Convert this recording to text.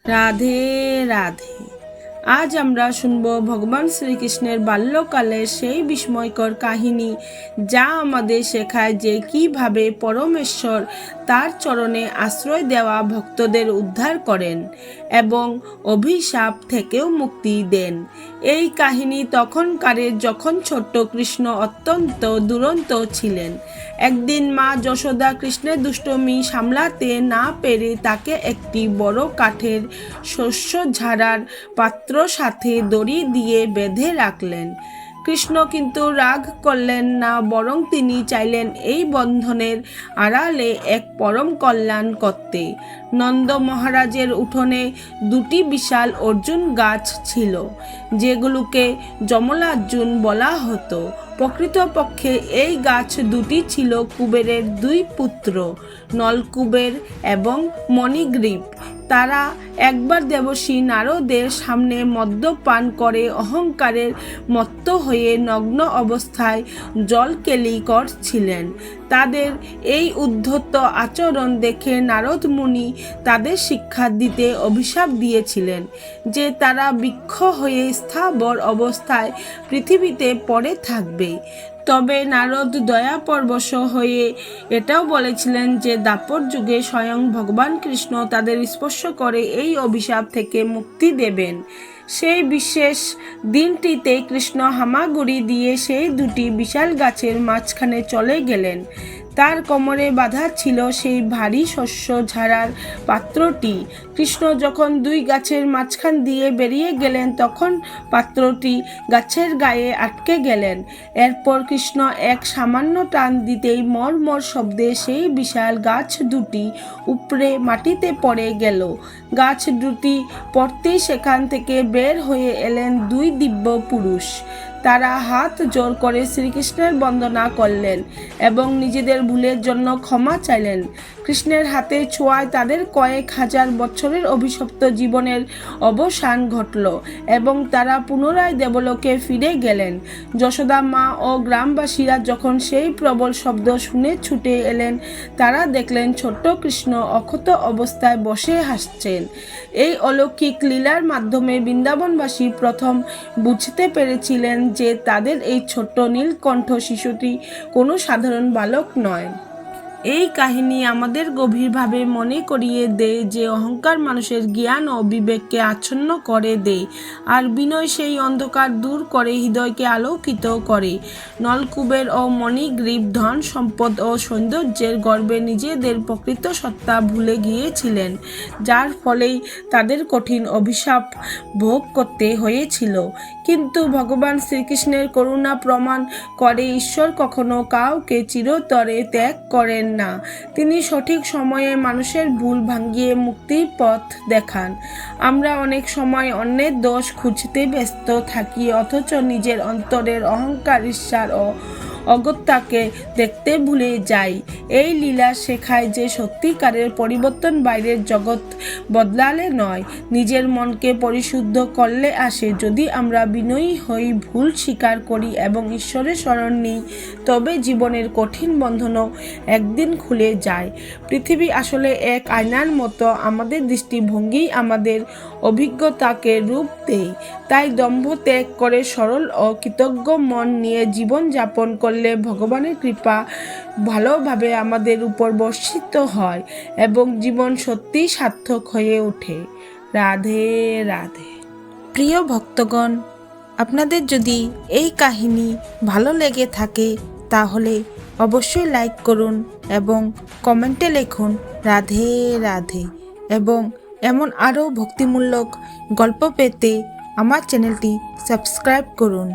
রাধে রাধে। আজ আমরা শুনব ভগবান শ্রীকৃষ্ণের বাল্যকালের সেই বিস্ময়কর কাহিনী, যা আমাদের শেখায় যে কিভাবে পরমেশ্বর তার চরণে আশ্রয় দেওয়া ভক্তদের উদ্ধার করেন এবং অভিশাপ থেকেও মুক্তি দেন। এই কাহিনী তখনকারের, যখন ছোট্ট কৃষ্ণ অত্যন্ত দুরন্ত ছিলেন। একদিন মা যশোদা কৃষ্ণের দুষ্টমি সামলাতে না পেরে তাকে একটি বড় কাঠের শস্য ঝাড়ার পাত্র সাথে দড়ি দিয়ে বেঁধে রাখলেন। কৃষ্ণ কিন্তু রাগ করলেন না, বরং তিনি চাইলেন এই বন্ধনের আড়ালে এক পরম কল্যাণ করতে। নন্দ মহারাজের উঠোনে দুটি বিশাল অর্জুন গাছ ছিল, যেগুলোকে যমলার্জুন বলা হতো। প্রকৃতপক্ষে এই গাছ দুটি ছিল কুবেরের দুই পুত্র, নলকুবের এবং মণিগ্রীব। তারা একবার দেবর্ষি নারদের সামনে মদ্যপান করে অহংকারের মত্ত হয়ে নগ্ন অবস্থায় জলকেলি করছিলেন। তাদের এই উদ্ধত আচরণ দেখে নারদ মুনি তাদের শিক্ষা দিতে অভিশাপ দিয়েছিলেন যে তারা বৃক্ষ হয়ে স্থাবর অবস্থায় পৃথিবীতে পড়ে থাকবে। তবে নারদ দয়াপরবশ হয়ে এটাও বলেছিলেন যে দাপর যুগে স্বয়ং ভগবান কৃষ্ণ তাদের স্পর্শ করে এই অভিশাপ থেকে মুক্তি দেবেন। সেই বিশেষ দিনটিতে কৃষ্ণ হামাগুড়ি দিয়ে সেই দুটি বিশাল গাছের মাঝখানে চলে গেলেন। তার কোমরে বাঁধা ছিল সেই ভারী শস্য ঝাড়ার পাত্রটি। কৃষ্ণ যখন দুই গাছের মাঝখান দিয়ে বেরিয়ে গেলেন, তখন পাত্রটি গাছের গায়ে আটকে গেলেন। এরপর কৃষ্ণ এক সামান্য টান দিতেই মরমর শব্দে সেই বিশাল গাছ দুটি উপড়ে মাটিতে পড়ে গেল। গাছ দুটি পড়তেই সেখান থেকে বের হয়ে এলেন দুই দিব্য পুরুষ। তারা হাত জোর করে শ্রীকৃষ্ণের বন্দনা করলেন এবং নিজেদের ভুলের জন্য ক্ষমা চাইলেন। কৃষ্ণের হাতে ছোঁয়ায় তাদের কয়েক হাজার বছরের অভিশপ্ত জীবনের অবসান ঘটল এবং তারা পুনরায় দেবলোকে ফিরে গেলেন। যশোদা মা ও গ্রামবাসীরা যখন সেই প্রবল শব্দ শুনে ছুটে এলেন, তারা দেখলেন ছোট্ট কৃষ্ণ অক্ষত অবস্থায় বসে হাসছেন। এই অলৌকিক লীলার মাধ্যমে বৃন্দাবনবাসী প্রথম বুঝতে পেরেছিলেন যে তাদের এই ছোট্ট নীলকণ্ঠ শিশুটি কোনো সাধারণ বালক নয়। এই কাহিনী আমাদের গভীরভাবে মনে করিয়ে দেয় যে অহংকার মানুষের জ্ঞান ও বিবেককে আচ্ছন্ন করে দেয়, আর বিনয় সেই অন্ধকার দূর করে হৃদয়কে আলোকিত করে। নলকুবের ও মণিগ্রীব ধন সম্পদ ও সৌন্দর্যের গর্বে নিজেদের প্রকৃত সত্তা ভুলে গিয়েছিলেন, যার ফলেই তাদের কঠিন অভিশাপ ভোগ করতে হয়েছিল। কিন্তু ভগবান শ্রীকৃষ্ণের করুণা প্রমাণ করে ঈশ্বর কখনো কাউকে চিরতরে ত্যাগ করেন না। তিনি সঠিক সময়ে মানুষের ভুল ভাঙিয়ে মুক্তির পথ দেখান। আমরা অনেক সময় অন্যের দোষ খুঁজতে ব্যস্ত থাকি, অথচ নিজের অন্তরের অহংকার, ঈর্ষা ও অগত্যাকে দেখতে ভুলে যাই। এই লীলা শেখায় যে সত্যিকারের পরিবর্তন বাইরের জগৎ বদলালে নয়, নিজের মনকে পরিশুদ্ধ করলে আসে। যদি আমরা বিনয়ী হই, ভুল স্বীকার করি এবং ঈশ্বরের শরণ নিই, তবে জীবনের কঠিন বন্ধনও একদিন খুলে যায়। পৃথিবী আসলে এক আয়নার মতো, আমাদের দৃষ্টিভঙ্গি আমাদের অভিজ্ঞতাকে রূপ দেয়। তাই দম্ভ ত্যাগ করে সরল ও কৃতজ্ঞ মন নিয়ে জীবন যাপন করলে ভগবানের কৃপা ভালোভাবে আমাদের উপর বর্ষিত হয় এবং জীবন সত্যিই সার্থক হয়ে ওঠে। রাধে রাধে। প্রিয় ভক্তগণ, আপনাদের যদি এই কাহিনী ভালো লেগে থাকে তাহলে অবশ্যই লাইক করুন এবং কমেন্টে লিখুন রাধে রাধে। এবং এমন আরও ভক্তিমূলক গল্প পেতে আমার চ্যানেলটি সাবস্ক্রাইব করুন।